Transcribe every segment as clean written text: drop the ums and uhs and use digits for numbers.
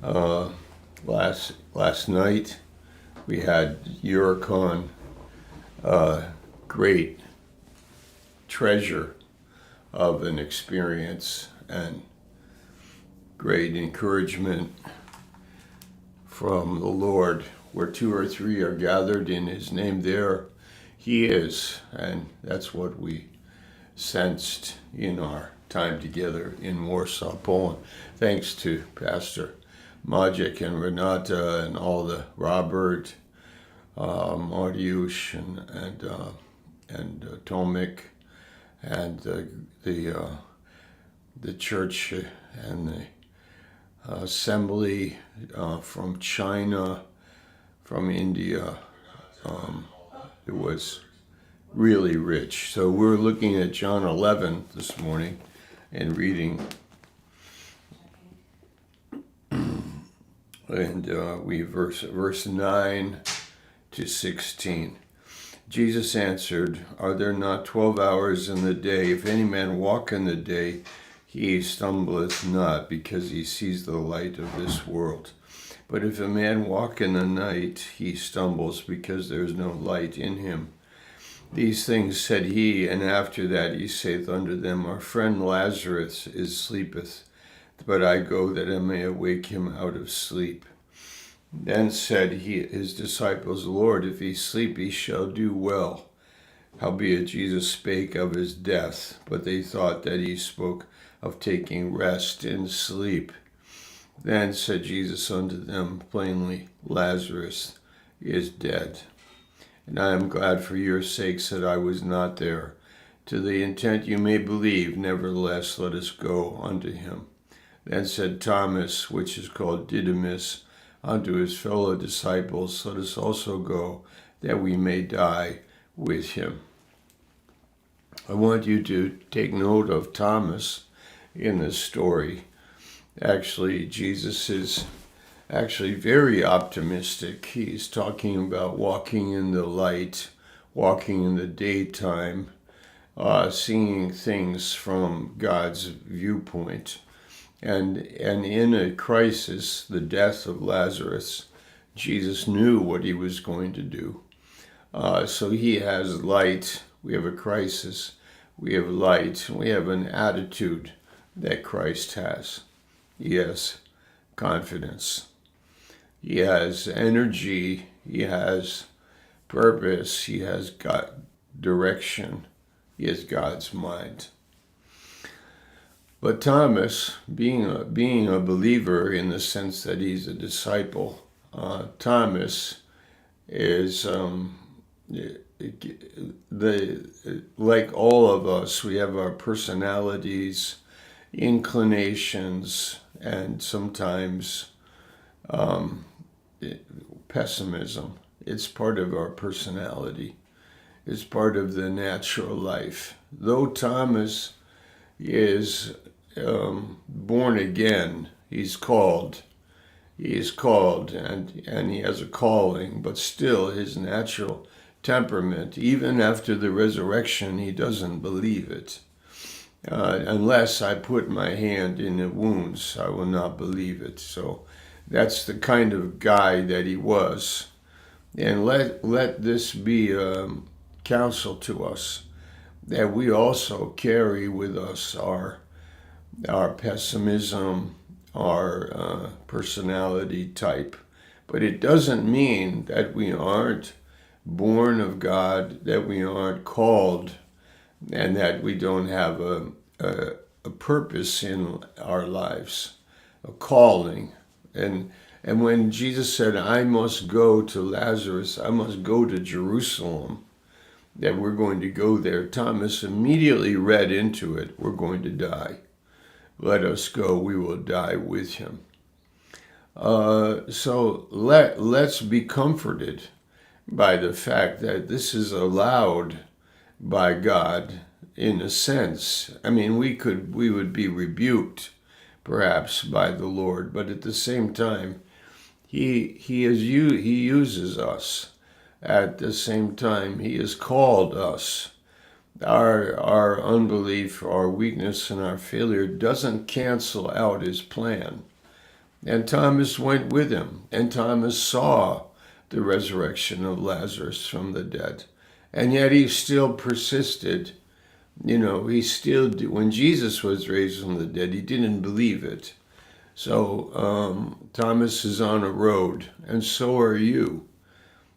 Uh, last night we had Eurocon, great treasure of an experience and great encouragement from the Lord. Where two or three are gathered in His name, there He is. And that's what we sensed in our time together in Warsaw, Poland. Thanks to Pastor Maciek and Renata and all the Robert, Mariusz and Tomek and the church and the assembly from China, from India. It was really rich. So we're looking at John 11 this morning and reading. And we verse 9 to 16. Jesus answered, "Are there not 12 hours in the day? If any man walk in the day, he stumbleth not, because he sees the light of this world. But if a man walk in the night, he stumbles, because there is no light in him. These things said he, and after that he saith unto them, Our friend Lazarus sleepeth, but I go that I may awake him out of sleep. Then said his disciples, Lord, if he sleep, he shall do well. Howbeit Jesus spake of his death, but they thought that he spoke of taking rest in sleep. Then said Jesus unto them plainly, Lazarus is dead. And I am glad for your sakes that I was not there, to the intent you may believe. Nevertheless, let us go unto him. Then said Thomas, which is called Didymus, unto his fellow disciples, Let us also go, that we may die with him. I want you to take note of Thomas in this story. Actually, Jesus is very optimistic. He's talking about walking in the light, walking in the daytime, seeing things from God's viewpoint. And in a crisis, the death of Lazarus, Jesus knew what he was going to do. So he has light. We have a crisis. We have light. We have an attitude that Christ has. He has confidence. He has energy. He has purpose. He has got direction. He has God's mind. But Thomas, being a believer in the sense that he's a disciple, Thomas is like all of us. We have our personalities, inclinations, and sometimes pessimism. It's part of our personality. It's part of the natural life. Though Thomas is born again, he's called, and he has a calling, but still his natural temperament, even after the resurrection, he doesn't believe it. Unless I put my hand in the wounds, I will not believe it. So that's the kind of guy that he was. And let this be counsel to us, that we also carry with us our pessimism, our personality type. But it doesn't mean that we aren't born of God, that we aren't called, and that we don't have a purpose in our lives, a calling. And when Jesus said, I must go to Lazarus, I must go to Jerusalem, that we're going to go there, Thomas immediately read into it, we're going to die. Let us go, we will die with him. So let's be comforted by the fact that this is allowed by God in a sense. I mean, we would be rebuked perhaps by the Lord, but at the same time, he uses us. At the same time, he has called us. Our unbelief, our weakness, and our failure doesn't cancel out his plan. And Thomas went with him, and Thomas saw the resurrection of Lazarus from the dead. And yet he still persisted. He still, when Jesus was raised from the dead, he didn't believe it. So Thomas is on a road, and so are you.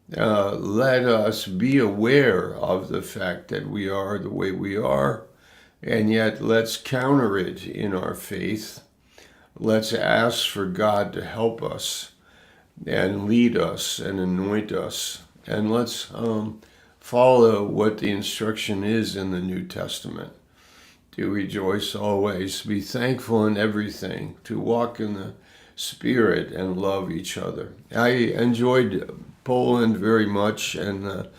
Let us be aware of the fact that we are the way we are, and yet let's counter it in our faith. Let's ask for God to help us and lead us and anoint us. And let's follow what the instruction is in the New Testament. To rejoice always, be thankful in everything, to walk in the Spirit and love each other. I enjoyed Poland very much, and the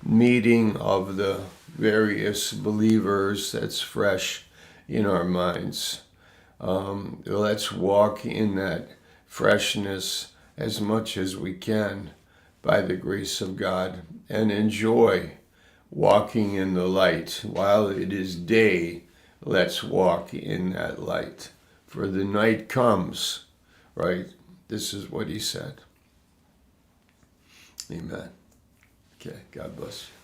meeting of the various believers that's fresh in our minds. Let's walk in that freshness as much as we can by the grace of God, and enjoy walking in the light. While it is day, let's walk in that light. For the night comes, right? This is what he said. Amen. Okay, God bless you.